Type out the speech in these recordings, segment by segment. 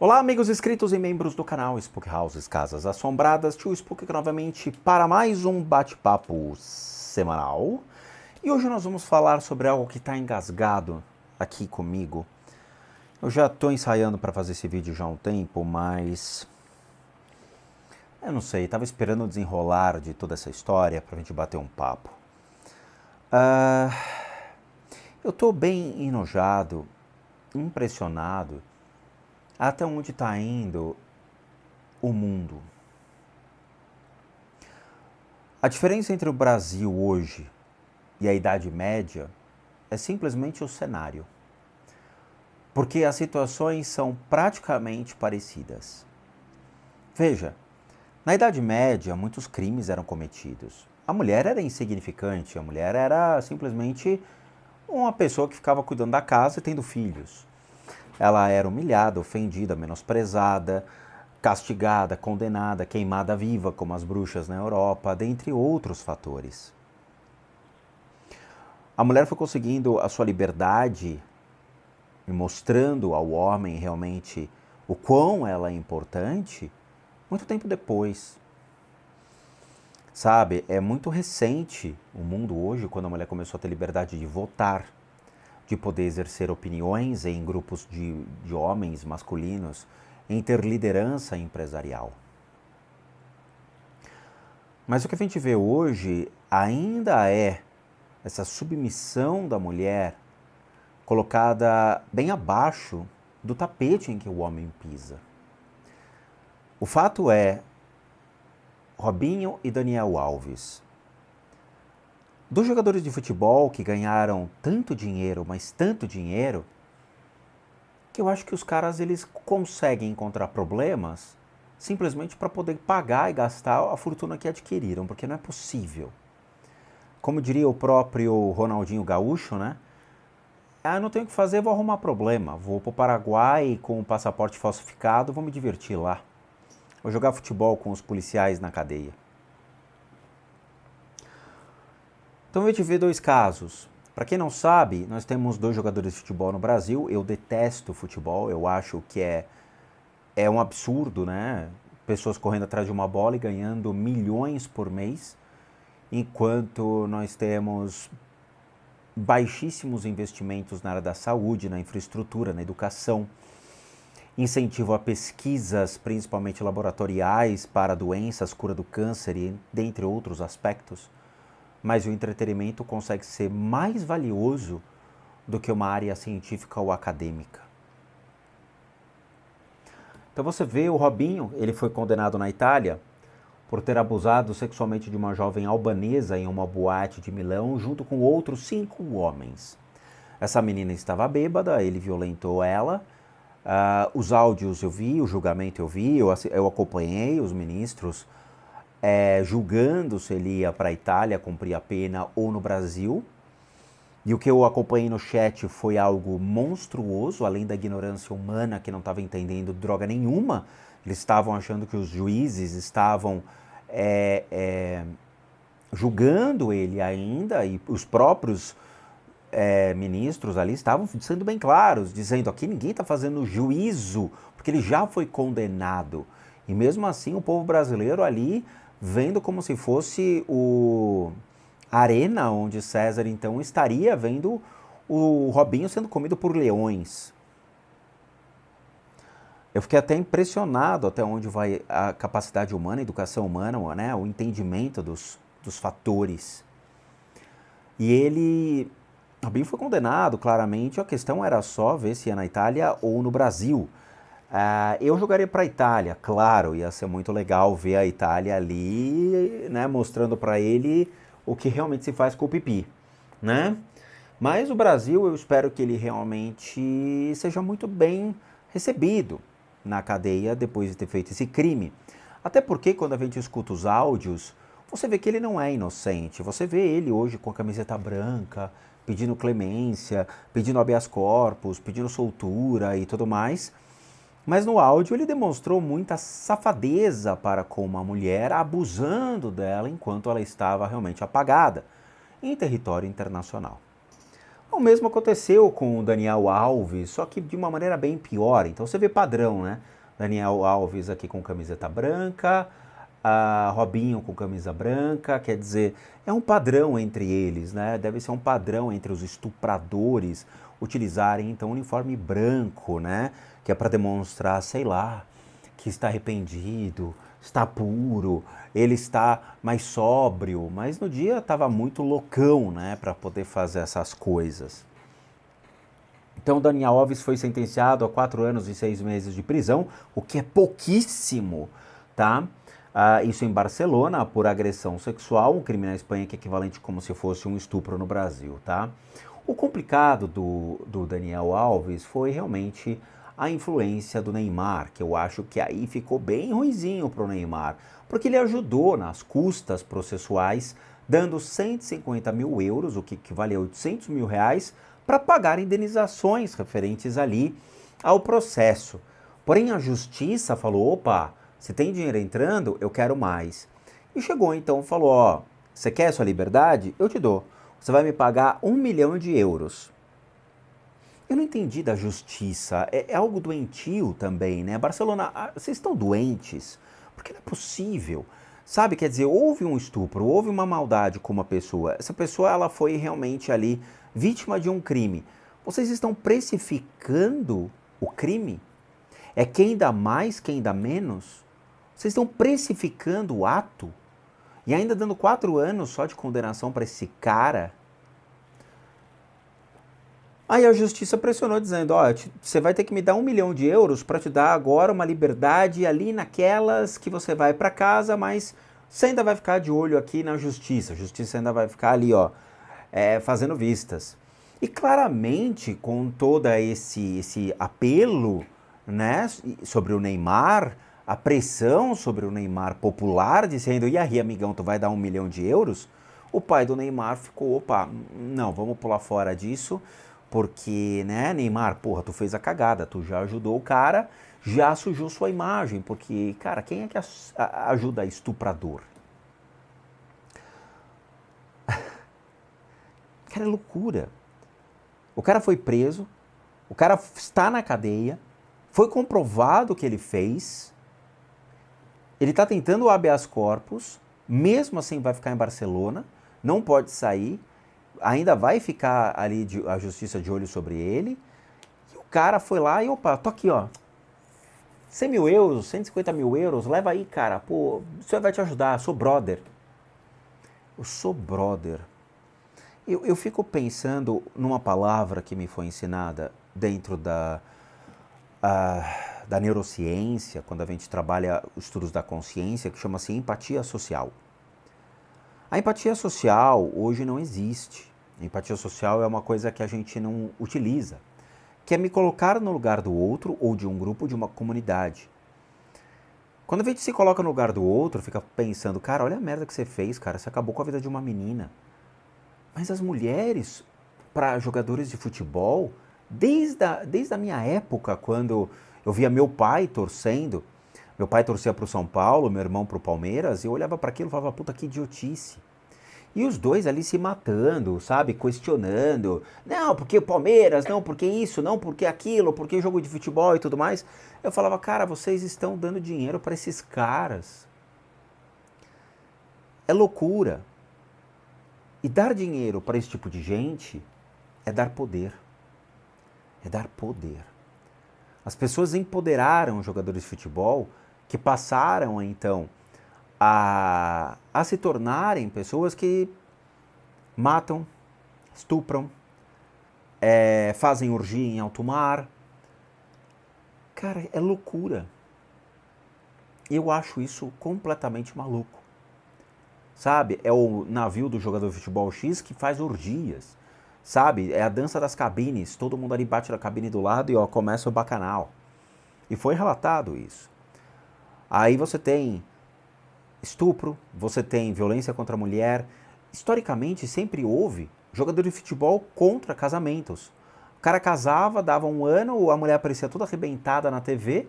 Olá, amigos inscritos e membros do canal Spook Houses Casas Assombradas, tio Spook aqui novamente para mais um bate-papo semanal. E hoje nós vamos falar sobre algo que está engasgado aqui comigo. Eu já estou ensaiando para fazer esse vídeo já há um tempo, mas eu não sei, estava esperando o desenrolar de toda essa história para a gente bater um papo. Eu estou bem enojado, impressionado até onde está indo o mundo. A diferença entre o Brasil hoje e a Idade Média é simplesmente o cenário. Porque as situações são praticamente parecidas. Veja, na Idade Média muitos crimes eram cometidos. A mulher era insignificante, a mulher era simplesmente uma pessoa que ficava cuidando da casa e tendo filhos. Ela era humilhada, ofendida, menosprezada, castigada, condenada, queimada viva, como as bruxas na Europa, dentre outros fatores. A mulher foi conseguindo a sua liberdade e mostrando ao homem realmente o quão ela é importante muito tempo depois. Sabe, é muito recente o mundo hoje, quando a mulher começou a ter liberdade de votar, de poder exercer opiniões em grupos de homens masculinos, em ter liderança empresarial. Mas o que a gente vê hoje ainda é essa submissão da mulher colocada bem abaixo do tapete em que o homem pisa. O fato é, Robinho e Daniel Alves, dos jogadores de futebol que ganharam tanto dinheiro, mas tanto dinheiro, que eu acho que os caras eles conseguem encontrar problemas simplesmente para poder pagar e gastar a fortuna que adquiriram, porque não é possível. Como diria o próprio Ronaldinho Gaúcho, né? Não tenho o que fazer, vou arrumar problema. Vou para o Paraguai com o passaporte falsificado, vou me divertir lá. Vou jogar futebol com os policiais na cadeia. Então a gente vê dois casos. Para quem não sabe, nós temos dois jogadores de futebol no Brasil. Eu detesto futebol, eu acho que é um absurdo, né? Pessoas correndo atrás de uma bola e ganhando milhões por mês, enquanto nós temos baixíssimos investimentos na área da saúde, na infraestrutura, na educação, incentivo a pesquisas, principalmente laboratoriais, para doenças, cura do câncer e dentre outros aspectos. Mas o entretenimento consegue ser mais valioso do que uma área científica ou acadêmica. Então você vê o Robinho, ele foi condenado na Itália por ter abusado sexualmente de uma jovem albanesa em uma boate de Milão, junto com outros 5 homens. Essa menina estava bêbada, ele violentou ela. Os áudios eu vi, o julgamento eu vi, eu acompanhei os ministros julgando se ele ia para a Itália cumprir a pena ou no Brasil. E o que eu acompanhei no chat foi algo monstruoso, além da ignorância humana que não estava entendendo droga nenhuma. Eles estavam achando que os juízes estavam julgando ele ainda, e os próprios ministros ali estavam sendo bem claros, dizendo aqui ninguém está fazendo juízo, porque ele já foi condenado. E mesmo assim o povo brasileiro ali vendo como se fosse a arena onde César então estaria vendo o Robinho sendo comido por leões. Eu fiquei até impressionado até onde vai a capacidade humana, a educação humana, né, o entendimento dos fatores. E Robinho foi condenado, claramente, a questão era só ver se ia na Itália ou no Brasil. Eu jogaria para a Itália, claro, ia ser muito legal ver a Itália ali, né, mostrando para ele o que realmente se faz com o pipi, né? Mas o Brasil, eu espero que ele realmente seja muito bem recebido na cadeia depois de ter feito esse crime. Até porque quando a gente escuta os áudios, você vê que ele não é inocente. Você vê ele hoje com a camiseta branca, pedindo clemência, pedindo habeas corpus, pedindo soltura e tudo mais. Mas no áudio ele demonstrou muita safadeza para com uma mulher, abusando dela enquanto ela estava realmente apagada em território internacional. O mesmo aconteceu com o Daniel Alves, só que de uma maneira bem pior. Então você vê padrão, né? Daniel Alves aqui com camiseta branca, a Robinho com camisa branca, quer dizer, é um padrão entre eles, né? Deve ser um padrão entre os estupradores utilizarem então uniforme branco, né? Que é para demonstrar, sei lá, que está arrependido, está puro, ele está mais sóbrio, mas no dia estava muito loucão, né, para poder fazer essas coisas. Então, Daniel Alves foi sentenciado a 4 anos e 6 meses de prisão, o que é pouquíssimo, tá? Isso em Barcelona, por agressão sexual, um crime na Espanha que é equivalente como se fosse um estupro no Brasil, tá? O complicado do Daniel Alves foi realmente a influência do Neymar, que eu acho que aí ficou bem ruinzinho pro Neymar, porque ele ajudou nas custas processuais, dando 150 mil euros, o que equivale a 800 mil reais, para pagar indenizações referentes ali ao processo. Porém, a justiça falou, opa, se tem dinheiro entrando, eu quero mais. E chegou então e falou, ó, você quer sua liberdade? Eu te dou. Você vai me pagar 1 milhão de euros. Eu não entendi da justiça, é algo doentio também, né? Barcelona, vocês estão doentes? Porque não é possível. Sabe, quer dizer, houve um estupro, houve uma maldade com uma pessoa. Essa pessoa, ela foi realmente ali vítima de um crime. Vocês estão precificando o crime? É quem dá mais, quem dá menos? Vocês estão precificando o ato? E ainda dando 4 anos só de condenação para esse cara? Aí a justiça pressionou dizendo, ó, você vai ter que me dar 1 milhão de euros para te dar agora uma liberdade ali naquelas que você vai para casa, mas você ainda vai ficar de olho aqui na justiça. A justiça ainda vai ficar ali, ó, fazendo vistas. E claramente, com todo esse apelo, né, sobre o Neymar, a pressão sobre o Neymar popular, dizendo, e aí, amigão, tu vai dar 1 milhão de euros? O pai do Neymar ficou, opa, não, vamos pular fora disso, porque, né, Neymar, porra, tu fez a cagada, tu já ajudou o cara, já sujou sua imagem, porque, cara, quem é que ajuda estuprador? Cara, é loucura. O cara foi preso, o cara está na cadeia, foi comprovado o que ele fez, ele está tentando o habeas corpus, mesmo assim vai ficar em Barcelona, não pode sair, ainda vai ficar ali a justiça de olho sobre ele, e o cara foi lá e, opa, tô aqui, ó, 100 mil euros, 150 mil euros, leva aí, cara, pô, isso vai te ajudar, sou brother. Eu sou brother. Eu fico pensando numa palavra que me foi ensinada dentro da neurociência, quando a gente trabalha os estudos da consciência, que chama-se empatia social. A empatia social hoje não existe. A empatia social é uma coisa que a gente não utiliza, que é me colocar no lugar do outro ou de um grupo, de uma comunidade. Quando a gente se coloca no lugar do outro, fica pensando, cara, olha a merda que você fez, cara, você acabou com a vida de uma menina. Mas as mulheres, para jogadores de futebol, desde a minha época, quando eu via meu pai torcendo, meu pai torcia para o São Paulo, meu irmão para o Palmeiras, e eu olhava para aquilo e falava, puta, que idiotice. E os dois ali se matando, sabe, questionando, não, porque o Palmeiras, não, porque isso, não, porque aquilo, porque jogo de futebol e tudo mais. Eu falava, cara, vocês estão dando dinheiro para esses caras. É loucura. E dar dinheiro para esse tipo de gente é dar poder. É dar poder. As pessoas empoderaram os jogadores de futebol que passaram, então, a se tornarem pessoas que matam, estupram, fazem orgia em alto mar. Cara, é loucura. Eu acho isso completamente maluco. Sabe, é o navio do jogador de futebol X que faz orgias, sabe, é a dança das cabines, todo mundo ali bate na cabine do lado e ó, começa o bacanal. E foi relatado isso. Aí você tem estupro, você tem violência contra a mulher. Historicamente sempre houve jogador de futebol contra casamentos. O cara casava, dava 1 ano, a mulher aparecia toda arrebentada na TV,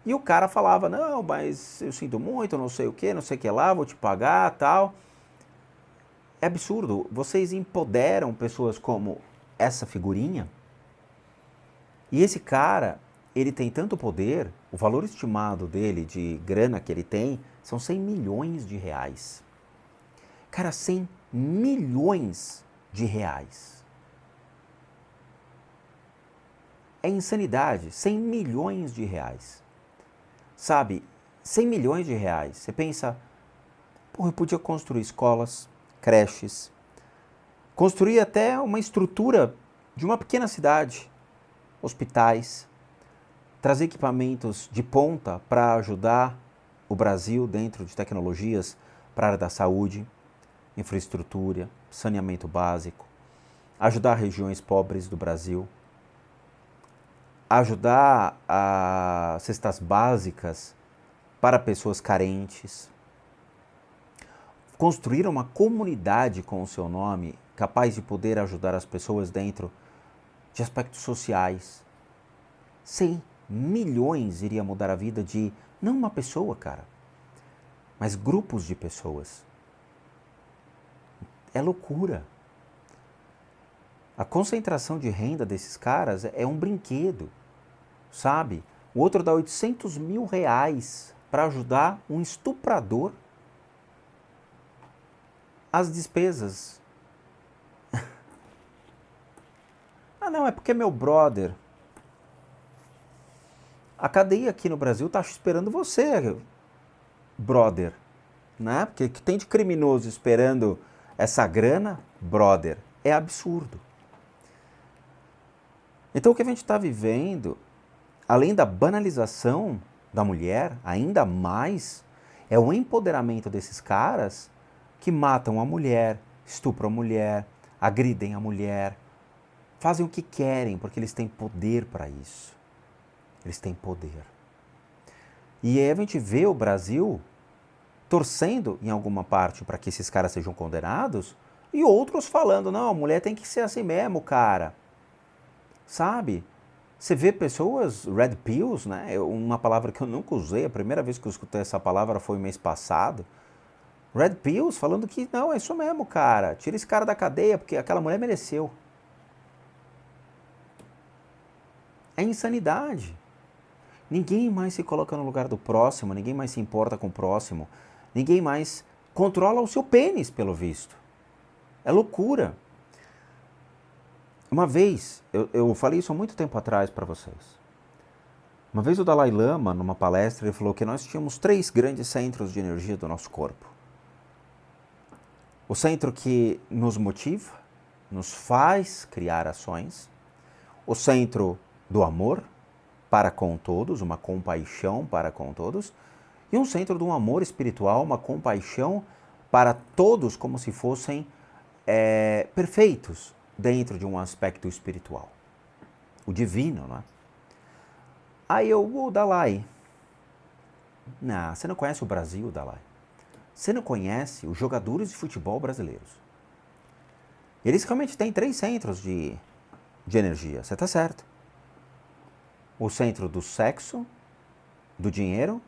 e o cara falava, não, mas eu sinto muito, não sei o que lá, vou te pagar, tal. É absurdo. Vocês empoderam pessoas como essa figurinha. E esse cara, ele tem tanto poder, o valor estimado dele, de grana que ele tem, são 100 milhões de reais. Cara, 100 milhões de reais. É insanidade, 100 milhões de reais. Sabe, 100 milhões de reais. Você pensa, porra, eu podia construir escolas, creches, construir até uma estrutura de uma pequena cidade, hospitais, trazer equipamentos de ponta para ajudar o Brasil dentro de tecnologias para a área da saúde, infraestrutura, saneamento básico, ajudar regiões pobres do Brasil, ajudar a cestas básicas para pessoas carentes, construir uma comunidade com o seu nome capaz de poder ajudar as pessoas dentro de aspectos sociais. 100 milhões iria mudar a vida de, não uma pessoa, cara, mas grupos de pessoas. É loucura. A concentração de renda desses caras é um brinquedo, sabe? O outro dá 800 mil reais para ajudar um estuprador. As despesas. Ah, não, é porque é meu brother. A cadeia aqui no Brasil tá esperando você, brother, né? Porque o que tem de criminoso esperando essa grana, brother, é absurdo. Então o que a gente está vivendo, além da banalização da mulher, ainda mais, é o empoderamento desses caras que matam a mulher, estupram a mulher, agridem a mulher, fazem o que querem porque eles têm poder para isso. Eles têm poder. E aí a gente vê o Brasil torcendo em alguma parte para que esses caras sejam condenados e outros falando, não, a mulher tem que ser assim mesmo, cara. Sabe? Você vê pessoas, red pills, né? Uma palavra que eu nunca usei, a primeira vez que eu escutei essa palavra foi mês passado. Red pills falando que, não, é isso mesmo, cara. Tira esse cara da cadeia porque aquela mulher mereceu. É insanidade. Ninguém mais se coloca no lugar do próximo, ninguém mais se importa com o próximo, ninguém mais controla o seu pênis, pelo visto. É loucura. Uma vez, eu falei isso há muito tempo atrás para vocês. Uma vez o Dalai Lama, numa palestra, ele falou que nós tínhamos 3 grandes centros de energia do nosso corpo. O centro que nos motiva, nos faz criar ações. O centro do amor, para com todos, uma compaixão para com todos. E um centro de um amor espiritual, uma compaixão para todos como se fossem perfeitos dentro de um aspecto espiritual. O divino, não é? Aí o Dalai. Não, você não conhece o Brasil, Dalai. Você não conhece os jogadores de futebol brasileiros. Eles realmente têm 3 centros de energia, você está certo. O centro do sexo, do dinheiro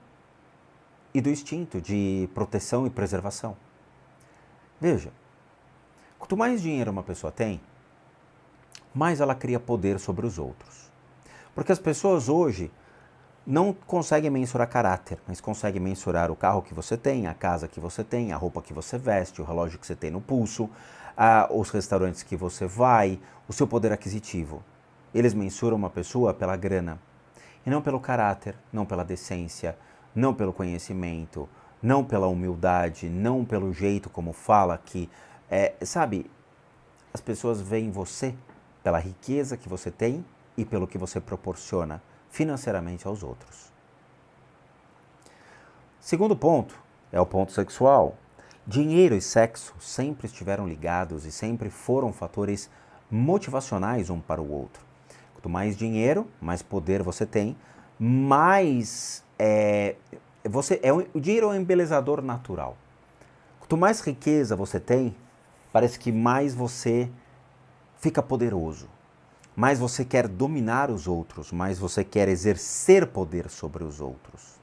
e do instinto de proteção e preservação. Veja, quanto mais dinheiro uma pessoa tem, mais ela cria poder sobre os outros. Porque as pessoas hoje não conseguem mensurar caráter, mas conseguem mensurar o carro que você tem, a casa que você tem, a roupa que você veste, o relógio que você tem no pulso, os restaurantes que você vai, o seu poder aquisitivo. Eles mensuram uma pessoa pela grana, e não pelo caráter, não pela decência, não pelo conhecimento, não pela humildade, não pelo jeito como fala que... sabe, as pessoas veem você pela riqueza que você tem e pelo que você proporciona financeiramente aos outros. Segundo ponto é o ponto sexual. Dinheiro e sexo sempre estiveram ligados e sempre foram fatores motivacionais um para o outro. Quanto mais dinheiro, mais poder você tem, mais o dinheiro é um embelezador natural. Quanto mais riqueza você tem, parece que mais você fica poderoso. Mais você quer dominar os outros, mais você quer exercer poder sobre os outros.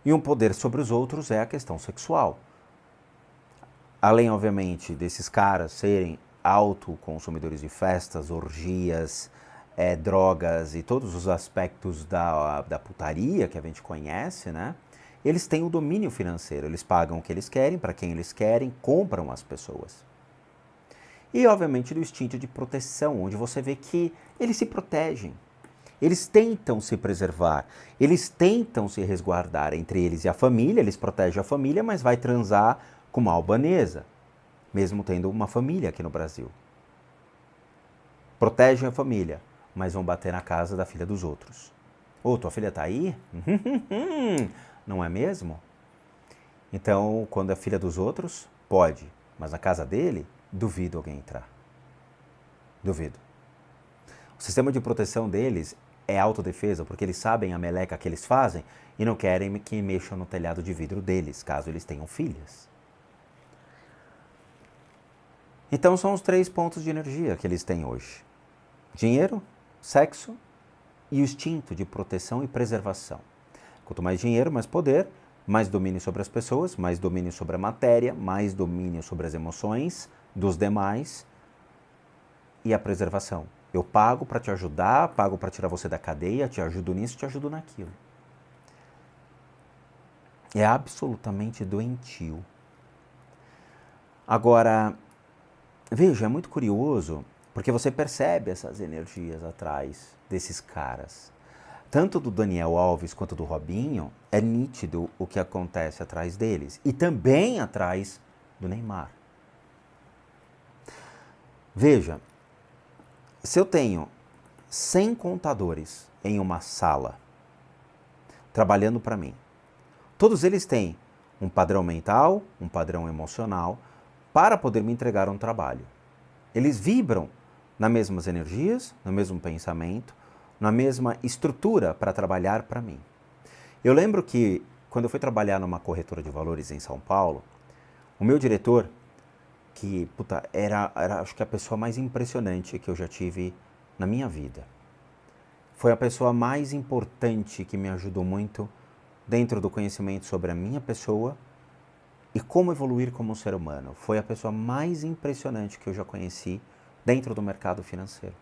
E um poder sobre os outros é a questão sexual. Além, obviamente, desses caras serem autoconsumidores de festas, orgias, drogas e todos os aspectos da putaria que a gente conhece, né? Eles têm o domínio financeiro, eles pagam o que eles querem, para quem eles querem, compram as pessoas. E, obviamente, do instinto de proteção, onde você vê que eles se protegem. Eles tentam se preservar, eles tentam se resguardar entre eles e a família, eles protegem a família, mas vai transar com uma albanesa, mesmo tendo uma família aqui no Brasil. Protegem a família, mas vão bater na casa da filha dos outros. Ô, tua filha tá aí? Não é mesmo? Então, quando é filha dos outros, pode, mas na casa dele, duvido alguém entrar. Duvido. O sistema de proteção deles é autodefesa, porque eles sabem a meleca que eles fazem e não querem que mexam no telhado de vidro deles, caso eles tenham filhas. Então são os 3 pontos de energia que eles têm hoje: dinheiro, sexo e o instinto de proteção e preservação. Quanto mais dinheiro, mais poder, mais domínio sobre as pessoas, mais domínio sobre a matéria, mais domínio sobre as emoções dos demais e a preservação. Eu pago para te ajudar, pago para tirar você da cadeia, te ajudo nisso, te ajudo naquilo. É absolutamente doentio. Agora, veja, é muito curioso, porque você percebe essas energias atrás desses caras. Tanto do Daniel Alves quanto do Robinho, é nítido o que acontece atrás deles. E também atrás do Neymar. Veja, se eu tenho 100 contadores em uma sala, trabalhando para mim, todos eles têm um padrão mental, um padrão emocional, para poder me entregar um trabalho. Eles vibram nas mesmas energias, no mesmo pensamento, na mesma estrutura para trabalhar para mim. Eu lembro que, quando eu fui trabalhar numa corretora de valores em São Paulo, o meu diretor, que era acho que a pessoa mais impressionante que eu já tive na minha vida. Foi a pessoa mais importante que me ajudou muito dentro do conhecimento sobre a minha pessoa e como evoluir como um ser humano. Foi a pessoa mais impressionante que eu já conheci dentro do mercado financeiro.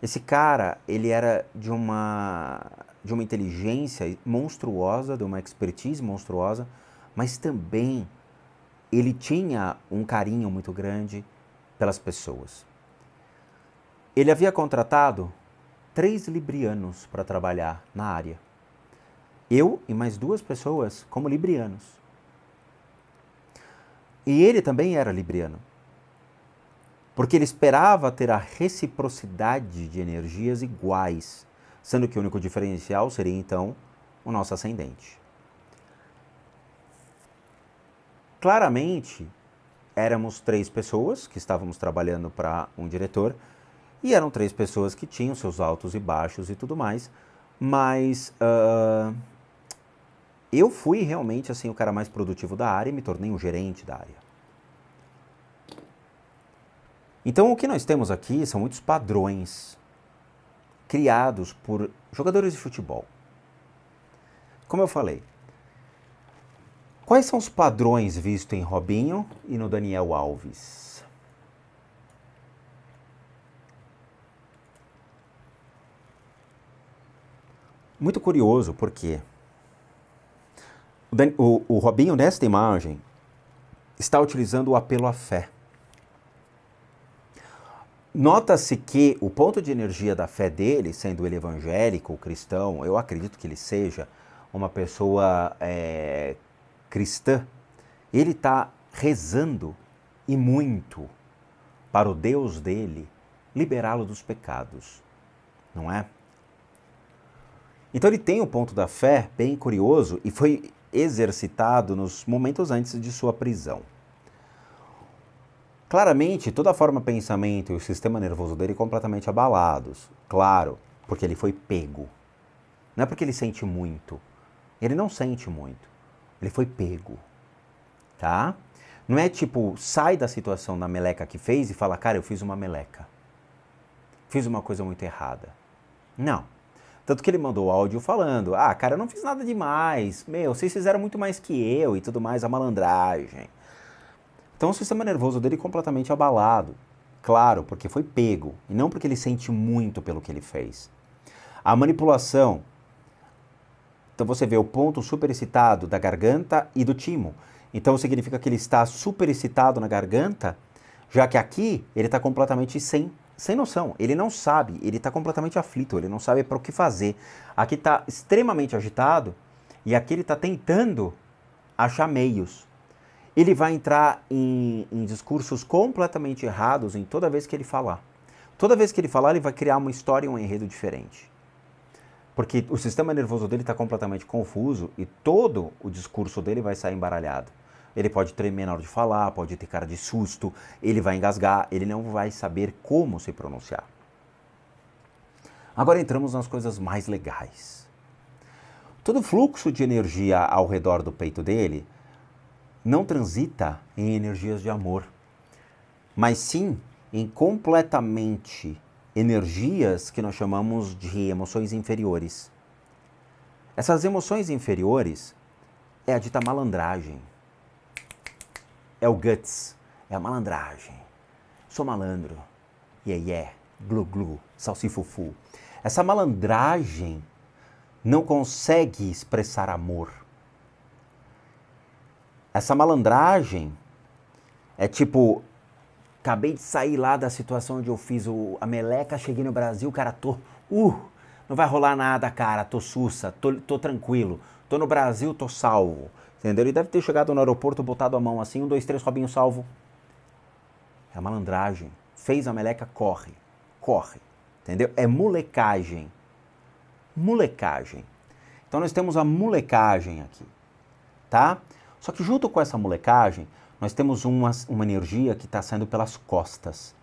Esse cara, ele era de uma inteligência monstruosa, de uma expertise monstruosa, mas também ele tinha um carinho muito grande pelas pessoas. Ele havia contratado 3 librianos para trabalhar na área. Eu e mais 2 pessoas como librianos. E ele também era libriano. Porque ele esperava ter a reciprocidade de energias iguais, sendo que o único diferencial seria, então, o nosso ascendente. Claramente, éramos 3 pessoas que estávamos trabalhando para um diretor, e eram 3 pessoas que tinham seus altos e baixos e tudo mais, mas eu fui realmente assim, o cara mais produtivo da área e me tornei um gerente da área. Então, o que nós temos aqui são muitos padrões criados por jogadores de futebol. Como eu falei, quais são os padrões vistos em Robinho e no Daniel Alves? Muito curioso, porque o Robinho, nesta imagem, está utilizando o apelo à fé. Nota-se que o ponto de energia da fé dele, sendo ele evangélico ou cristão, eu acredito que ele seja uma pessoa cristã, ele está rezando e muito para o Deus dele liberá-lo dos pecados, não é? Então ele tem o ponto da fé bem curioso e foi exercitado nos momentos antes de sua prisão. Claramente, toda a forma de pensamento e o sistema nervoso dele completamente abalados. Claro, porque ele foi pego. Não é porque ele sente muito. Ele não sente muito. Ele foi pego. Tá? Não é tipo, sai da situação da meleca que fez e fala, cara, eu fiz uma meleca. Fiz uma coisa muito errada. Não. Tanto que ele mandou o áudio falando, cara, eu não fiz nada demais. Vocês fizeram muito mais que eu e tudo mais, a malandragem. Então Então o sistema nervoso dele é completamente abalado. Claro, porque foi pego, e não porque ele sente muito pelo que ele fez. A manipulação, então você vê o ponto superexcitado da garganta e do timo. Então significa que ele está superexcitado na garganta, já que aqui ele está completamente sem noção. Ele não sabe, ele está completamente aflito, ele não sabe para o que fazer. Aqui está extremamente agitado e aqui ele está tentando achar meios. Ele vai entrar em discursos completamente errados em toda vez que ele falar. Toda vez que ele falar, ele vai criar uma história e um enredo diferente. Porque o sistema nervoso dele está completamente confuso e todo o discurso dele vai sair embaralhado. Ele pode tremer na hora de falar, pode ter cara de susto, ele vai engasgar, ele não vai saber como se pronunciar. Agora entramos nas coisas mais legais. Todo o fluxo de energia ao redor do peito dele não transita em energias de amor, mas sim em completamente energias que nós chamamos de emoções inferiores. Essas emoções inferiores é a dita malandragem, é o guts, é a malandragem. Sou malandro, glu glu, salsifufu. Essa malandragem não consegue expressar amor. Essa malandragem é tipo, acabei de sair lá da situação onde eu fiz a meleca, cheguei no Brasil, cara, não vai rolar nada, cara, tô sussa, tô tranquilo, tô no Brasil, tô salvo, entendeu? Ele deve ter chegado no aeroporto, botado a mão assim, 1, 2, 3, Robinho salvo. É a malandragem, fez a meleca, corre, entendeu? É molecagem, Então nós temos a molecagem aqui, tá? Só que junto com essa molecagem, nós temos uma energia que está saindo pelas costas.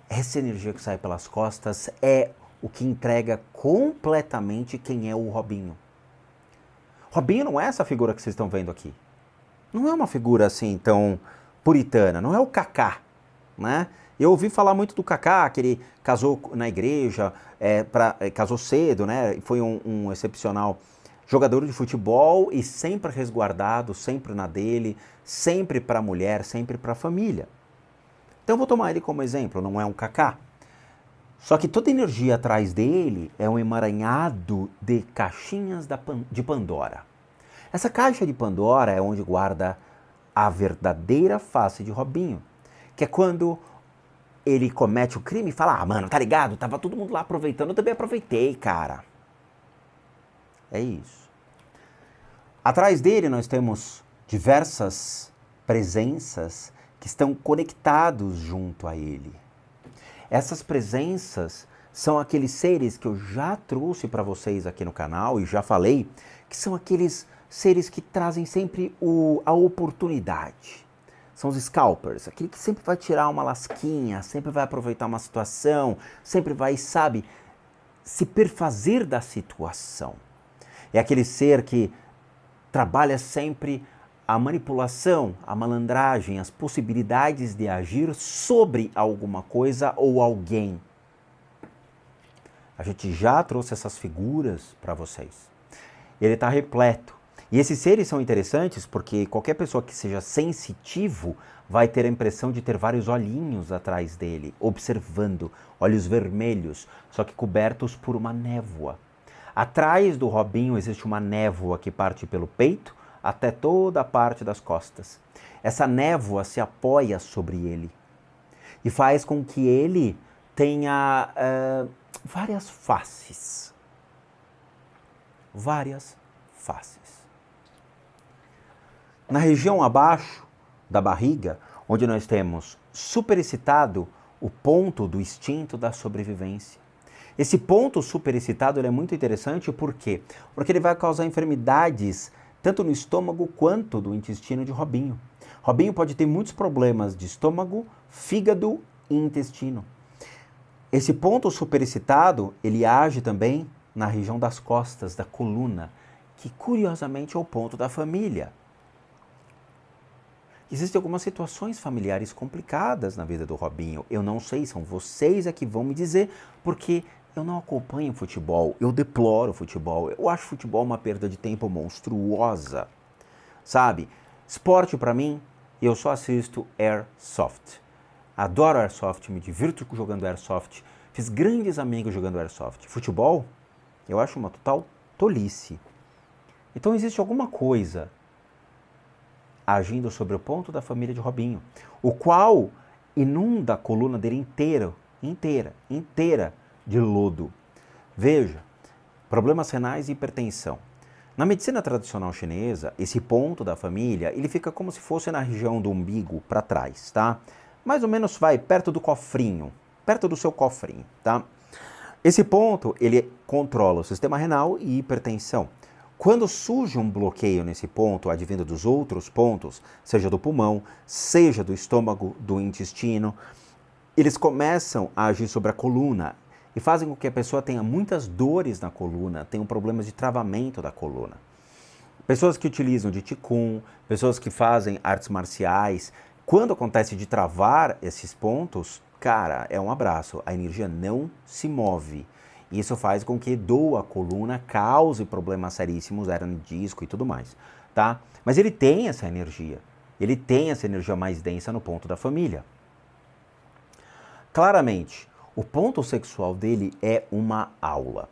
Essa energia que sai pelas costas é o que entrega completamente quem é o Robinho. Robinho não é essa figura que vocês estão vendo aqui. Não é uma figura assim tão puritana, não é o Kaká, né? Eu ouvi falar muito do Kaká, que ele casou na igreja, casou cedo, né? Foi um excepcional jogador de futebol e sempre resguardado, sempre na dele, sempre para a mulher, sempre para a família. Então eu vou tomar ele como exemplo, não é um Kaká. Só que toda energia atrás dele é um emaranhado de caixinhas de Pandora. Essa caixa de Pandora é onde guarda a verdadeira face de Robinho, que é quando ele comete o crime e fala, mano, tá ligado? Tava todo mundo lá aproveitando, eu também aproveitei, cara. É isso. Atrás dele nós temos diversas presenças que estão conectados junto a ele. Essas presenças são aqueles seres que eu já trouxe para vocês aqui no canal e já falei, que são aqueles seres que trazem sempre a oportunidade. São os scalpers, aquele que sempre vai tirar uma lasquinha, sempre vai aproveitar uma situação, sempre vai, sabe, se perfazer da situação. É aquele ser que trabalha sempre a manipulação, a malandragem, as possibilidades de agir sobre alguma coisa ou alguém. A gente já trouxe essas figuras para vocês. Ele está repleto. E esses seres são interessantes porque qualquer pessoa que seja sensitivo vai ter a impressão de ter vários olhinhos atrás dele, observando, olhos vermelhos, só que cobertos por uma névoa. Atrás do Robinho existe uma névoa que parte pelo peito até toda a parte das costas. Essa névoa se apoia sobre ele e faz com que ele tenha várias faces. Várias faces. Na região abaixo da barriga, onde nós temos superexcitado o ponto do instinto da sobrevivência. Esse ponto superexcitado ele é muito interessante, por quê? Porque ele vai causar enfermidades tanto no estômago quanto no intestino de Robinho. Robinho pode ter muitos problemas de estômago, fígado e intestino. Esse ponto superexcitado, ele age também na região das costas, da coluna, que curiosamente é o ponto da família. Existem algumas situações familiares complicadas na vida do Robinho. Eu não sei, são vocês que vão me dizer, porque eu não acompanho futebol, eu deploro futebol, eu acho futebol uma perda de tempo monstruosa, sabe? Esporte para mim, e eu só assisto Airsoft. Adoro Airsoft, me divirto jogando Airsoft, fiz grandes amigos jogando Airsoft. Futebol, eu acho uma total tolice. Então existe alguma coisa agindo sobre o ponto da família de Robinho, o qual inunda a coluna dele inteira de lodo. Veja, problemas renais e hipertensão. Na medicina tradicional chinesa, esse ponto da família, ele fica como se fosse na região do umbigo, para trás, tá? Mais ou menos vai perto do cofrinho, perto do seu cofrinho, tá? Esse ponto, ele controla o sistema renal e hipertensão. Quando surge um bloqueio nesse ponto, advindo dos outros pontos, seja do pulmão, seja do estômago, do intestino, eles começam a agir sobre a coluna e fazem com que a pessoa tenha muitas dores na coluna, tenha problemas de travamento da coluna. Pessoas que utilizam de Qigong, pessoas que fazem artes marciais, quando acontece de travar esses pontos, cara, é um abraço, a energia não se move. Isso faz com que doa a coluna, cause problemas seríssimos, hernia de disco e tudo mais, tá? Mas ele tem essa energia mais densa no ponto da família. Claramente, o ponto sexual dele é uma aula.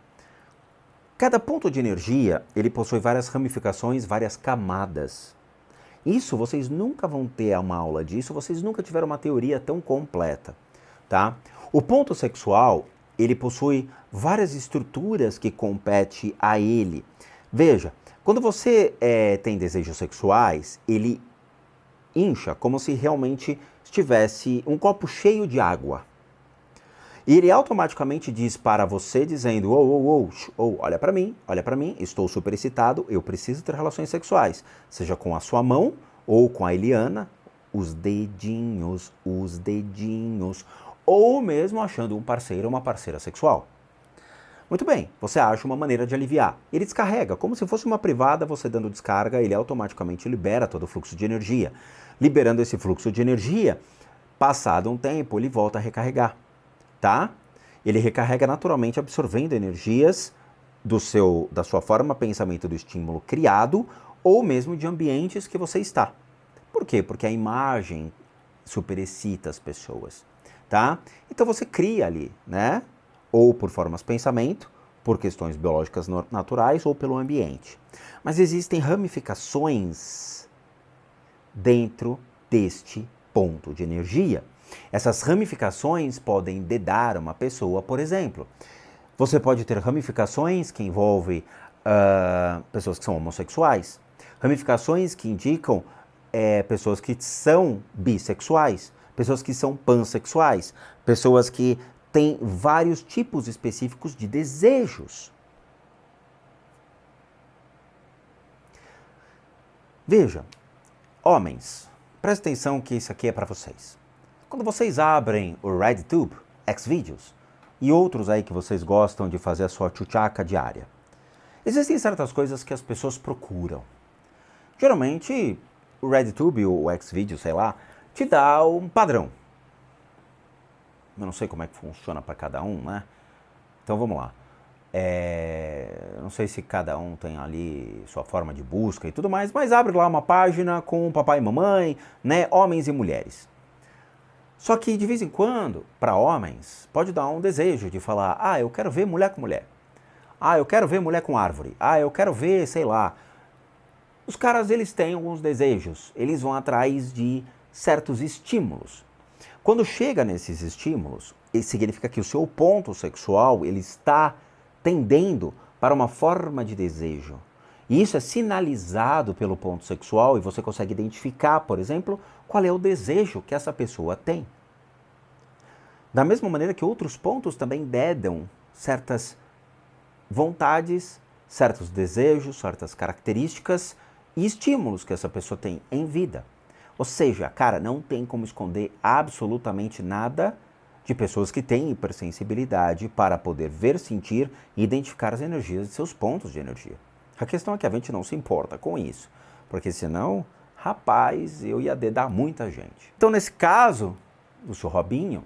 Cada ponto de energia, ele possui várias ramificações, várias camadas. Isso vocês nunca vão ter uma aula disso, vocês nunca tiveram uma teoria tão completa, tá? O ponto sexual, ele possui várias estruturas que competem a ele. Veja, quando você tem desejos sexuais, ele incha como se realmente estivesse um copo cheio de água. E ele automaticamente diz para você, dizendo, olha para mim, estou super excitado, eu preciso ter relações sexuais. Seja com a sua mão ou com a Eliana, os dedinhos, ou mesmo achando um parceiro ou uma parceira sexual. Muito bem, você acha uma maneira de aliviar. Ele descarrega, como se fosse uma privada, você dando descarga, ele automaticamente libera todo o fluxo de energia. Liberando esse fluxo de energia, passado um tempo, ele volta a recarregar. Tá? Ele recarrega naturalmente absorvendo energias da sua forma pensamento do estímulo criado ou mesmo de ambientes que você está. Por quê? Porque a imagem superexcita as pessoas, tá? Então você cria ali, né? Ou por formas de pensamento, por questões biológicas naturais ou pelo ambiente. Mas existem ramificações dentro deste ponto de energia. Essas ramificações podem dedar uma pessoa, por exemplo. Você pode ter ramificações que envolvem pessoas que são homossexuais, ramificações que indicam pessoas que são bissexuais, pessoas que são pansexuais, pessoas que têm vários tipos específicos de desejos. Veja, homens, presta atenção que isso aqui é para vocês. Quando vocês abrem o RedTube, Xvideos e outros aí que vocês gostam de fazer a sua tchutchaca diária, existem certas coisas que as pessoas procuram. Geralmente, o RedTube ou o Xvideos, sei lá, te dá um padrão. Eu não sei como é que funciona para cada um, né? Então vamos lá. Não sei se cada um tem ali sua forma de busca e tudo mais, mas abre lá uma página com papai e mamãe, né? Homens e mulheres. Só que, de vez em quando, para homens, pode dar um desejo de falar, eu quero ver mulher com mulher. Eu quero ver mulher com árvore. Eu quero ver, sei lá. Os caras, eles têm alguns desejos. Eles vão atrás de certos estímulos. Quando chega nesses estímulos, isso significa que o seu ponto sexual, ele está tendendo para uma forma de desejo. E isso é sinalizado pelo ponto sexual e você consegue identificar, por exemplo, qual é o desejo que essa pessoa tem. Da mesma maneira que outros pontos também dedam certas vontades, certos desejos, certas características e estímulos que essa pessoa tem em vida. Ou seja, cara, não tem como esconder absolutamente nada de pessoas que têm hipersensibilidade para poder ver, sentir e identificar as energias de seus pontos de energia. A questão é que a gente não se importa com isso, porque senão, rapaz, eu ia dedar muita gente. Então, nesse caso do seu Robinho,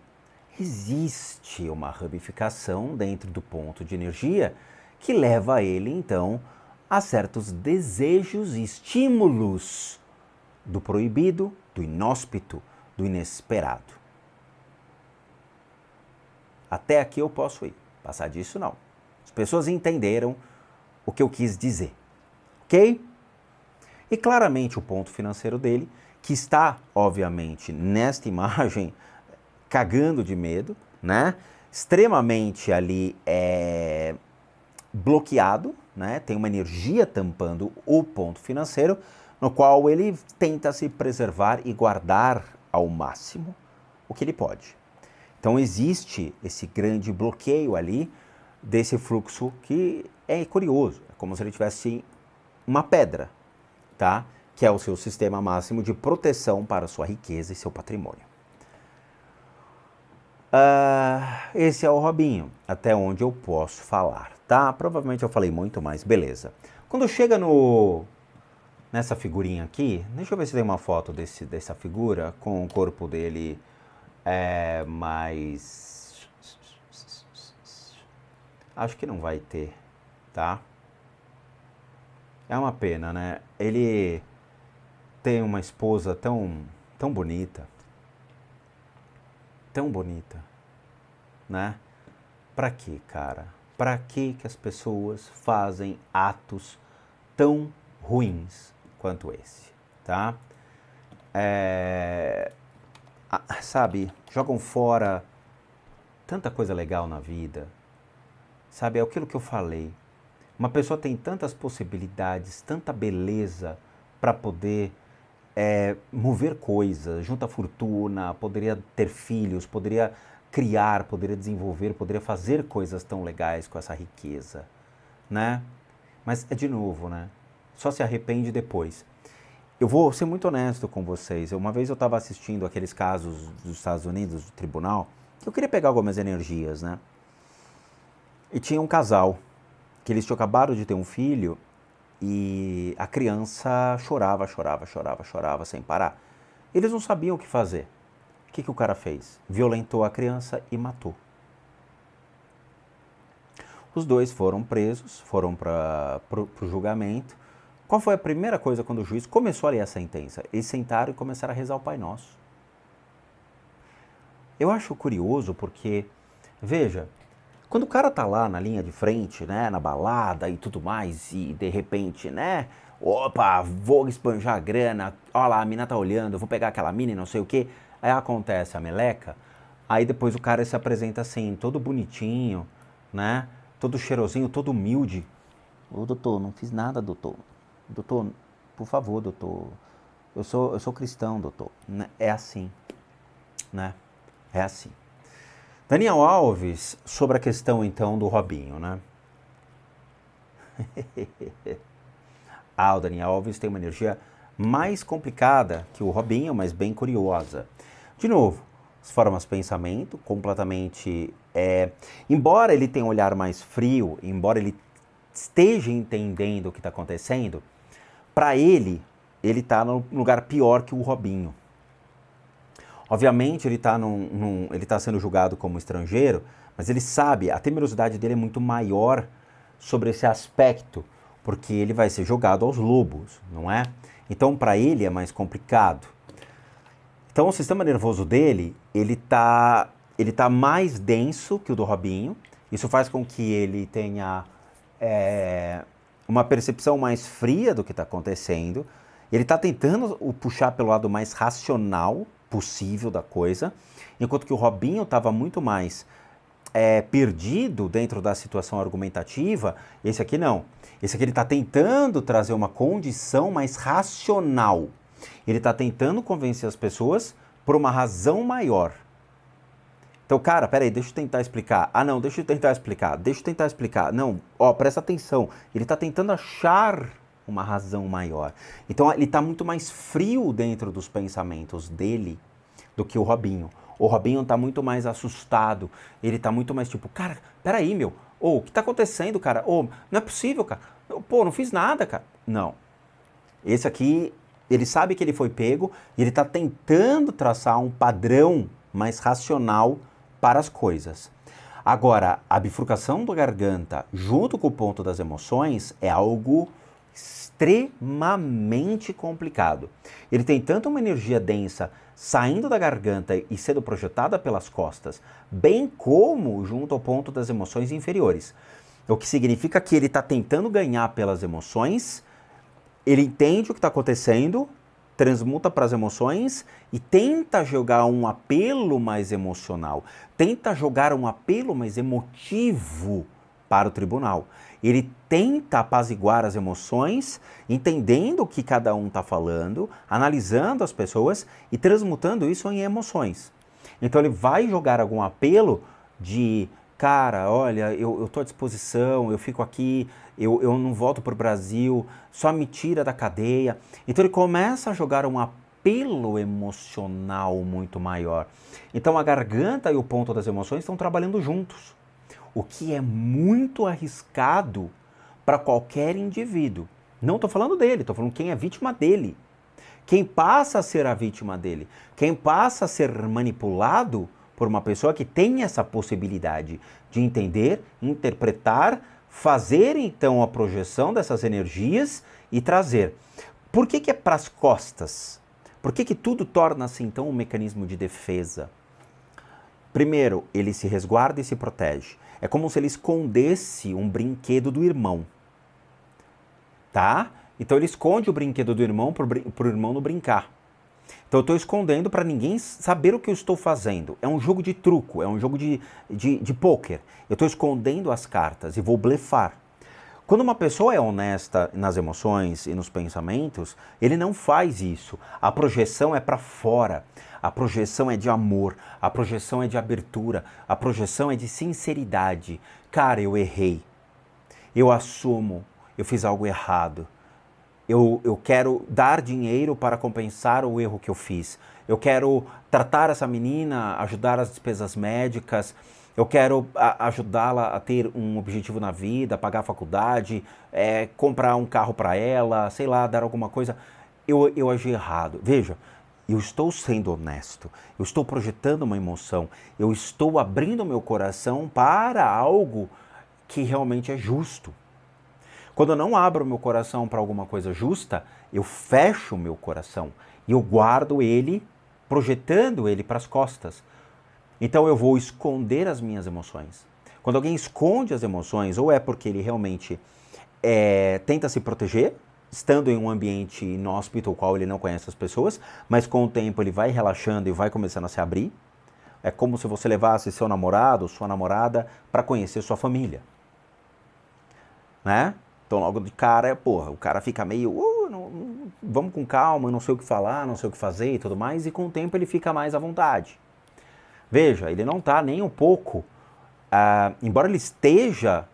existe uma ramificação dentro do ponto de energia que leva ele, então, a certos desejos e estímulos do proibido, do inóspito, do inesperado. Até aqui eu posso ir. Passar disso, não. As pessoas entenderam o que eu quis dizer. Ok? E claramente o ponto financeiro dele, que está, obviamente, nesta imagem, cagando de medo, né? Extremamente ali bloqueado, né? Tem uma energia tampando o ponto financeiro, no qual ele tenta se preservar e guardar ao máximo o que ele pode. Então existe esse grande bloqueio ali desse fluxo que é curioso, é como se ele tivesse uma pedra, tá? Que é o seu sistema máximo de proteção para sua riqueza e seu patrimônio. Esse é o Robinho, até onde eu posso falar, tá? Provavelmente eu falei muito mais, beleza. Quando chega nessa figurinha aqui, deixa eu ver se tem uma foto dessa figura com o corpo dele mais... Acho que não vai ter, tá? É uma pena, né? Ele tem uma esposa tão bonita. Tão bonita, né? Pra quê, cara? Pra que as pessoas fazem atos tão ruins quanto esse, tá? Sabe, jogam fora tanta coisa legal na vida, sabe? É aquilo que eu falei. Uma pessoa tem tantas possibilidades, tanta beleza para poder mover coisas, junta fortuna, poderia ter filhos, poderia criar, poderia desenvolver, poderia fazer coisas tão legais com essa riqueza, né? Mas é de novo, né? Só se arrepende depois. Eu vou ser muito honesto com vocês. Uma vez eu estava assistindo aqueles casos dos Estados Unidos, do tribunal, que eu queria pegar algumas energias, né? E tinha um casal, que eles tinham acabado de ter um filho, e a criança chorava sem parar. Eles não sabiam o que fazer. O que o cara fez? Violentou a criança e matou. Os dois foram presos, foram para o julgamento. Qual foi a primeira coisa quando o juiz começou a ler a sentença? Eles sentaram e começaram a rezar o Pai Nosso. Eu acho curioso porque, veja, quando o cara tá lá na linha de frente, né, na balada e tudo mais, e de repente, né, opa, vou esbanjar a grana, olha lá, a mina tá olhando, vou pegar aquela mina e não sei o quê, aí acontece a meleca, aí depois o cara se apresenta assim, todo bonitinho, né, todo cheirosinho, todo humilde. Ô, doutor, não fiz nada, doutor. Doutor, por favor, doutor, eu sou cristão, doutor. É assim, né, é assim. Daniel Alves, sobre a questão então do Robinho, né? O Daniel Alves tem uma energia mais complicada que o Robinho, mas bem curiosa. De novo, as formas de pensamento completamente... embora ele tenha um olhar mais frio, embora ele esteja entendendo o que está acontecendo, para ele está num lugar pior que o Robinho. Obviamente ele está sendo julgado como estrangeiro, mas ele sabe, a temerosidade dele é muito maior sobre esse aspecto, porque ele vai ser jogado aos lobos, não é? Então para ele é mais complicado. Então o sistema nervoso dele, ele tá mais denso que o do Robinho, isso faz com que ele tenha uma percepção mais fria do que está acontecendo, ele está tentando puxar pelo lado mais racional possível da coisa, enquanto que o Robinho estava muito mais perdido dentro da situação argumentativa. Esse aqui não. Esse aqui ele está tentando trazer uma condição mais racional. Ele está tentando convencer as pessoas por uma razão maior. Então, cara, peraí, deixa eu tentar explicar. Ah, não, deixa eu tentar explicar. Não, presta atenção. Ele está tentando achar uma razão maior. Então ele está muito mais frio dentro dos pensamentos dele do que o Robinho. O Robinho está muito mais assustado, ele está muito mais tipo, cara, peraí, meu, o que está acontecendo, cara? Não é possível, cara. Não fiz nada, cara. Não. Esse aqui, ele sabe que ele foi pego e ele está tentando traçar um padrão mais racional para as coisas. Agora, a bifurcação da garganta junto com o ponto das emoções é algo extremamente complicado. Ele tem tanto uma energia densa saindo da garganta e sendo projetada pelas costas, bem como junto ao ponto das emoções inferiores. O que significa que ele está tentando ganhar pelas emoções, ele entende o que está acontecendo, transmuta para as emoções e tenta jogar um apelo mais emocional, tenta jogar um apelo mais emotivo para o tribunal. Ele tenta apaziguar as emoções, entendendo o que cada um está falando, analisando as pessoas e transmutando isso em emoções. Então ele vai jogar algum apelo de, cara, olha, eu estou à disposição, eu fico aqui, eu não volto para o Brasil, só me tira da cadeia. Então ele começa a jogar um apelo emocional muito maior. Então a garganta e o ponto das emoções estão trabalhando juntos, o que é muito arriscado para qualquer indivíduo. Não estou falando dele, estou falando quem é vítima dele. Quem passa a ser a vítima dele, quem passa a ser manipulado por uma pessoa que tem essa possibilidade de entender, interpretar, fazer então a projeção dessas energias e trazer. Por que é para as costas? Por que tudo torna-se então um mecanismo de defesa? Primeiro, ele se resguarda e se protege. É como se ele escondesse um brinquedo do irmão. Tá? Então ele esconde o brinquedo do irmão para o irmão não brincar. Então eu estou escondendo para ninguém saber o que eu estou fazendo. É um jogo de truco, é um jogo de pôquer. Eu estou escondendo as cartas e vou blefar. Quando uma pessoa é honesta nas emoções e nos pensamentos, ele não faz isso. A projeção é para fora. A projeção é de amor. A projeção é de abertura. A projeção é de sinceridade. Cara, eu errei. Eu assumo. Eu fiz algo errado. Eu quero dar dinheiro para compensar o erro que eu fiz. Eu quero tratar essa menina, ajudar as despesas médicas. Eu quero ajudá-la a ter um objetivo na vida, pagar a faculdade, comprar um carro para ela, sei lá, dar alguma coisa. Eu agi errado. Veja, eu estou sendo honesto. Eu estou projetando uma emoção. Eu estou abrindo meu coração para algo que realmente é justo. Quando eu não abro meu coração para alguma coisa justa, eu fecho o meu coração e eu guardo ele, projetando ele para as costas. Então eu vou esconder as minhas emoções. Quando alguém esconde as emoções, ou é porque ele realmente tenta se proteger, estando em um ambiente inóspito, o qual ele não conhece as pessoas, mas com o tempo ele vai relaxando e vai começando a se abrir. É como se você levasse seu namorado, sua namorada, para conhecer sua família. Né? Então logo de cara, porra, o cara fica meio, vamos com calma, não sei o que falar, não sei o que fazer e tudo mais, e com o tempo ele fica mais à vontade. Veja, ele não está nem um pouco, embora ele esteja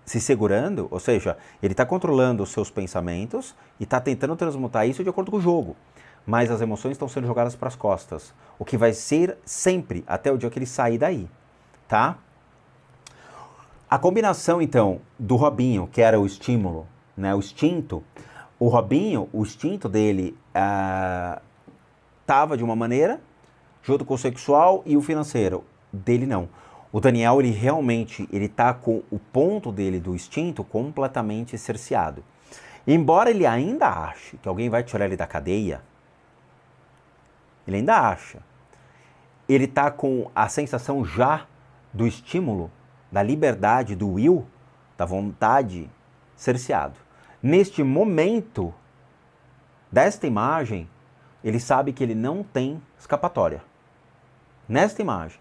se segurando, ou seja, ele está controlando os seus pensamentos e está tentando transmutar isso de acordo com o jogo, mas as emoções estão sendo jogadas para as costas, o que vai ser sempre até o dia que ele sair daí, tá? A combinação, então, do Robinho, que era o estímulo, né, o instinto, o Robinho, o instinto dele estava de uma maneira, junto com o sexual e o financeiro, dele não. O Daniel, ele realmente, ele tá com o ponto dele do instinto completamente cerceado. Embora ele ainda ache que alguém vai tirar ele da cadeia, ele ainda acha. Ele tá com a sensação já do estímulo, da liberdade, do will, da vontade, cerceado. Neste momento, desta imagem, ele sabe que ele não tem escapatória. Nesta imagem,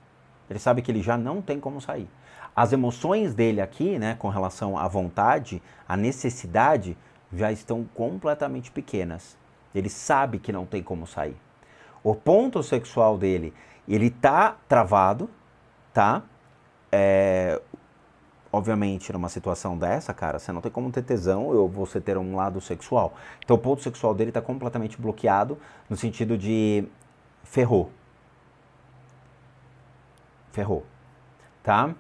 ele sabe que ele já não tem como sair. As emoções dele aqui, né, com relação à vontade, à necessidade, já estão completamente pequenas. Ele sabe que não tem como sair. O ponto sexual dele, ele tá travado, tá? Obviamente, numa situação dessa, cara, você não tem como ter tesão ou você ter um lado sexual. Então, o ponto sexual dele está completamente bloqueado no sentido de ferrou. Ferrou, tá?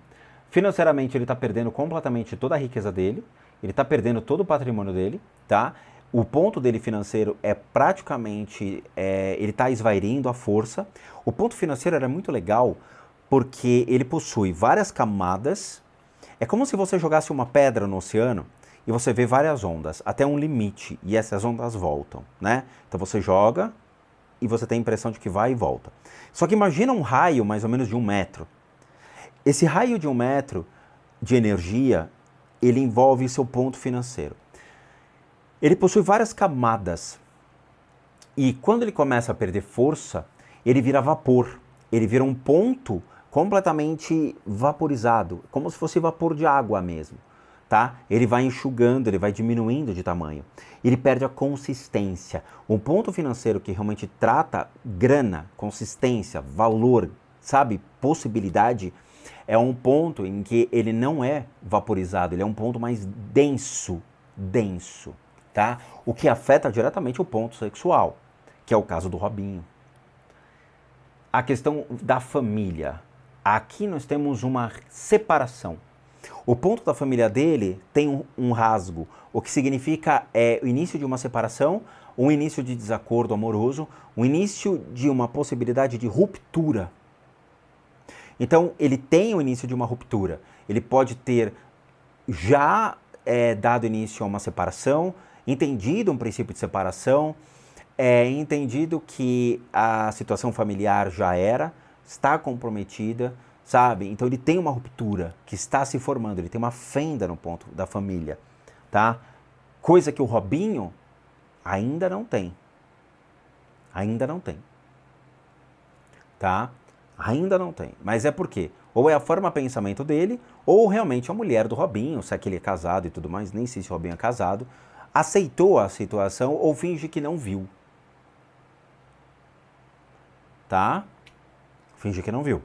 Financeiramente, ele está perdendo completamente toda a riqueza dele, ele está perdendo todo o patrimônio dele, tá? O ponto dele financeiro é praticamente, ele está esvairindo à força. O ponto financeiro era muito legal porque ele possui várias camadas. É como se você jogasse uma pedra no oceano e você vê várias ondas, até um limite, e essas ondas voltam, né? Então você joga e você tem a impressão de que vai e volta. Só que imagina um raio mais ou menos de 1 metro. Esse raio de 1 metro de energia, ele envolve seu ponto financeiro. Ele possui várias camadas. E quando ele começa a perder força, ele vira vapor. Ele vira um ponto completamente vaporizado, como se fosse vapor de água mesmo. Tá? Ele vai enxugando, ele vai diminuindo de tamanho. Ele perde a consistência. Um ponto financeiro que realmente trata grana, consistência, valor, sabe, possibilidade, é um ponto em que ele não é vaporizado, ele é um ponto mais denso, tá? O que afeta diretamente o ponto sexual, que é o caso do Robinho. A questão da família. Aqui nós temos uma separação. O ponto da família dele tem um rasgo, o que significa o início de uma separação, um início de desacordo amoroso, um início de uma possibilidade de ruptura. Então, ele tem o início de uma ruptura. Ele pode ter já dado início a uma separação, entendido um princípio de separação, entendido que a situação familiar já está comprometida, sabe? Então ele tem uma ruptura que está se formando, ele tem uma fenda no ponto da família, tá? Coisa que o Robinho ainda não tem. Ainda não tem. Tá? Ainda não tem. Mas é por quê? Ou é a forma de pensamento dele, ou realmente a mulher do Robinho, se é que ele é casado e tudo mais, nem sei se o Robinho é casado, aceitou a situação ou finge que não viu. Tá? Finge que não viu.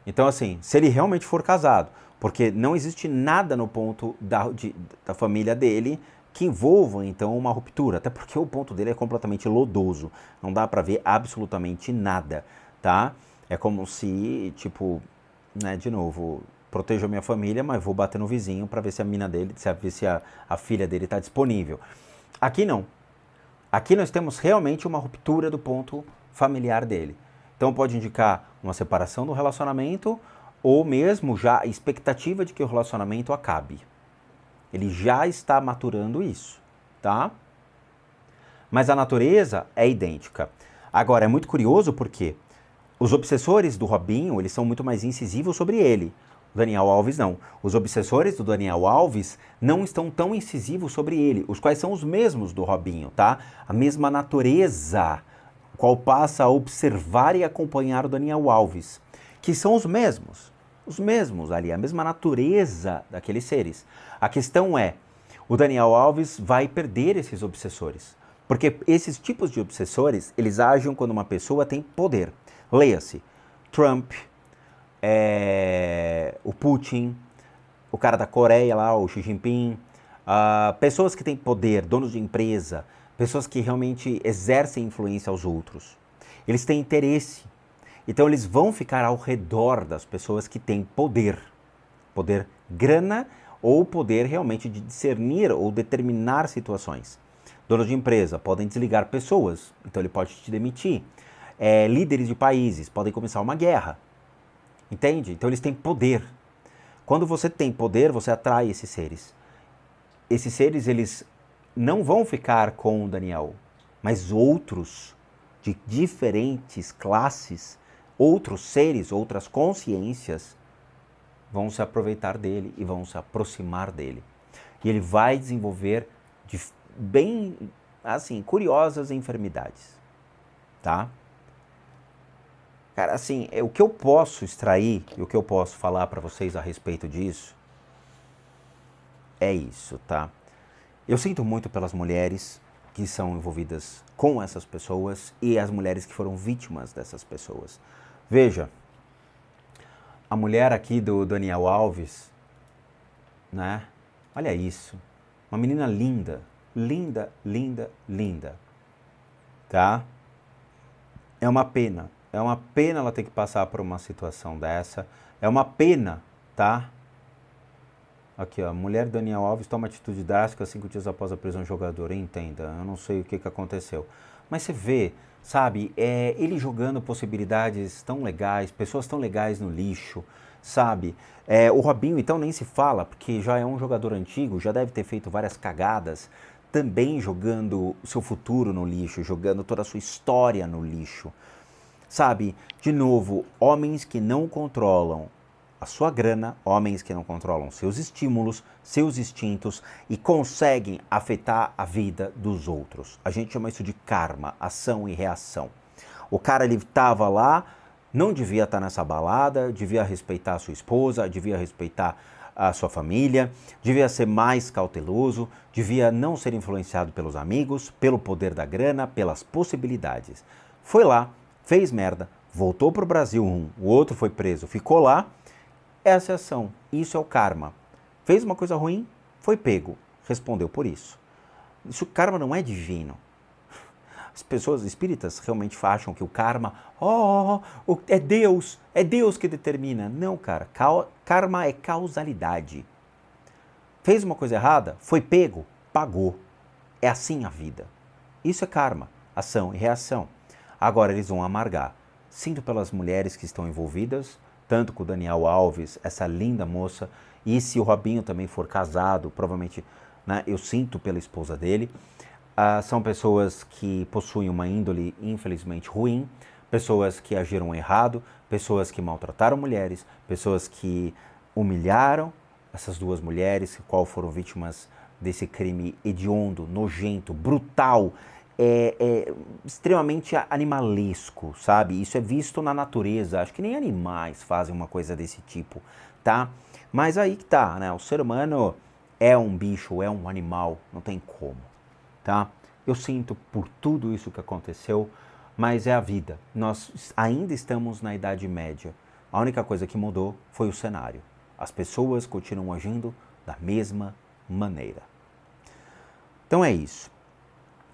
Então, assim, se ele realmente for casado, porque não existe nada no ponto da família dele que envolva, então, uma ruptura. Até porque o ponto dele é completamente lodoso. Não dá pra ver absolutamente nada, tá? É como se, tipo, né, de novo, protejo a minha família, mas vou bater no vizinho pra ver se a mina dele, ver se a filha dele tá disponível. Aqui não. Aqui nós temos realmente uma ruptura do ponto familiar dele. Então pode indicar uma separação do relacionamento ou mesmo já a expectativa de que o relacionamento acabe. Ele já está maturando isso, tá? Mas a natureza é idêntica. Agora, é muito curioso porque os obsessores do Robinho, eles são muito mais incisivos sobre ele. O Daniel Alves não. Os obsessores do Daniel Alves não estão tão incisivos sobre ele, os quais são os mesmos do Robinho, tá? A mesma natureza, qual passa a observar e acompanhar o Daniel Alves, que são os mesmos ali, a mesma natureza daqueles seres. A questão é, o Daniel Alves vai perder esses obsessores, porque esses tipos de obsessores, eles agem quando uma pessoa tem poder. Leia-se, Trump, o Putin, o cara da Coreia lá, o Xi Jinping, pessoas que têm poder, donos de empresa, pessoas que realmente exercem influência aos outros. Eles têm interesse. Então eles vão ficar ao redor das pessoas que têm poder. Poder grana ou poder realmente de discernir ou determinar situações. Donos de empresa podem desligar pessoas, então ele pode te demitir. Líderes de países podem começar uma guerra. Entende? Então eles têm poder. Quando você tem poder, você atrai esses seres. Esses seres, eles não vão ficar com o Daniel, mas outros de diferentes classes, outros seres, outras consciências vão se aproveitar dele e vão se aproximar dele. E ele vai desenvolver bem, assim, curiosas enfermidades, tá? Cara, assim, o que eu posso extrair e o que eu posso falar para vocês a respeito disso é isso, tá? Eu sinto muito pelas mulheres que são envolvidas com essas pessoas e as mulheres que foram vítimas dessas pessoas. Veja, a mulher aqui do Daniel Alves, né? Olha isso. Uma menina linda, linda, linda, linda. Tá? É uma pena. É uma pena ela ter que passar por uma situação dessa. É uma pena, tá? Aqui, ó. Mulher Daniel Alves toma atitude drástica 5 dias após a prisão do jogador. Entenda, eu não sei o que aconteceu. Mas você vê, sabe, ele jogando possibilidades tão legais, pessoas tão legais no lixo, sabe? O Robinho, então, nem se fala, porque já é um jogador antigo, já deve ter feito várias cagadas, também jogando o seu futuro no lixo, jogando toda a sua história no lixo. Sabe, de novo, homens que não controlam a sua grana, homens que não controlam seus estímulos, seus instintos e conseguem afetar a vida dos outros. A gente chama isso de karma, ação e reação. O cara, ele estava lá, não devia estar nessa balada, devia respeitar a sua esposa, devia respeitar a sua família, devia ser mais cauteloso, devia não ser influenciado pelos amigos, pelo poder da grana, pelas possibilidades. Foi lá, fez merda, voltou para o Brasil, o outro foi preso, ficou lá. Essa é a ação, isso é o karma. Fez uma coisa ruim, foi pego, respondeu por isso. Isso, karma não é divino. As pessoas espíritas realmente acham que o karma, é Deus que determina. Não, cara, karma é causalidade. Fez uma coisa errada, foi pego, pagou. É assim a vida. Isso é karma, ação e reação. Agora eles vão amargar. Sinto pelas mulheres que estão envolvidas, tanto com o Daniel Alves, essa linda moça, e se o Robinho também for casado, provavelmente, né, eu sinto pela esposa dele. São pessoas que possuem uma índole infelizmente ruim, pessoas que agiram errado, pessoas que maltrataram mulheres, pessoas que humilharam essas duas mulheres, que foram vítimas desse crime hediondo, nojento, brutal, extremamente animalesco, sabe? Isso é visto na natureza, acho que nem animais fazem uma coisa desse tipo, tá? Mas aí que tá, né? O ser humano é um bicho, é um animal, não tem como, tá? Eu sinto por tudo isso que aconteceu, mas é a vida. Nós ainda estamos na Idade Média. A única coisa que mudou foi o cenário. As pessoas continuam agindo da mesma maneira. Então é isso.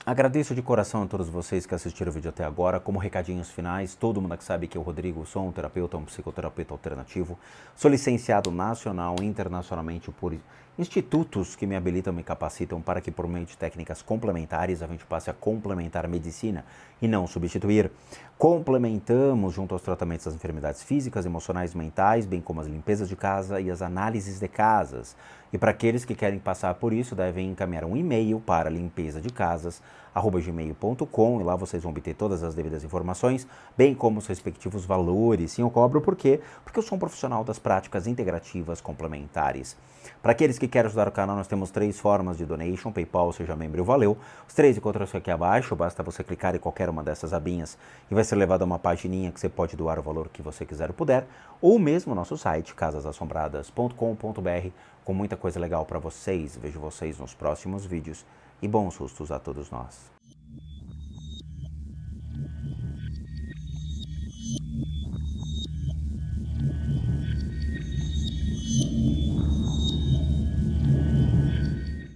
Agradeço de coração a todos vocês que assistiram o vídeo até agora. Como recadinhos finais, todo mundo que sabe que eu, Rodrigo, sou um terapeuta, um psicoterapeuta alternativo. Sou licenciado nacional e internacionalmente por institutos que me habilitam e me capacitam para que, por meio de técnicas complementares, a gente passe a complementar a medicina e não substituir. Complementamos junto aos tratamentos das enfermidades físicas, emocionais, mentais, bem como as limpezas de casa e as análises de casas. E para aqueles que querem passar por isso, devem encaminhar um e-mail para limpezadecasas@gmail.com e lá vocês vão obter todas as devidas informações, bem como os respectivos valores. Sim, eu cobro por quê? Porque eu sou um profissional das práticas integrativas complementares. Para aqueles que querem ajudar o canal, nós temos 3 formas de donation: PayPal, seja membro e o Valeu. Os 3 encontram-se aqui abaixo, basta você clicar em qualquer uma dessas abinhas e vai ser levado a uma pagininha que você pode doar o valor que você quiser ou puder, ou mesmo o nosso site, casasassombradas.com.br, com muita coisa legal para vocês. Vejo vocês nos próximos vídeos e bons sustos a todos nós.